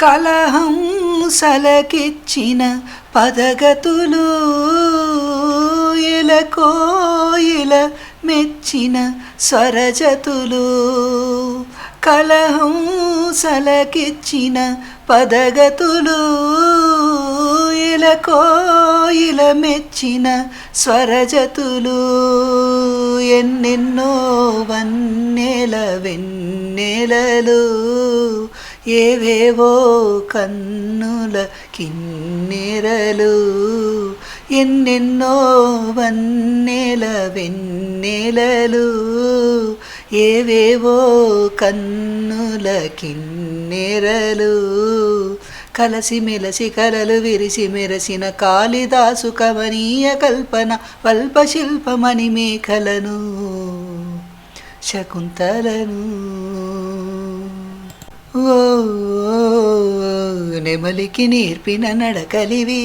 కలహం సలకిచ్చిన పదగతులు ఎలకోయిల మెచ్చిన స్వరజతులు. కలహం సలకిచ్చిన పదగతులు ఎలకోయిల మెచ్చిన స్వరజతులు. ఎన్నెన్నో వన్నెల వెన్నెలలు ఏవేవో కన్నుల కిన్నెరలు. ఎన్నెన్నో వన్నెల వెన్నెలలు ఏవేవో కన్నుల కిన్నెరలు. కలసి మెలసి కలలు విరిసి మెరసిన కాళిదాసు కమనీయ కల్పన వల్పశిల్పమణి మేఖలను శకుంతలను. ఓ నెమలికి నేర్పిన నడకలివి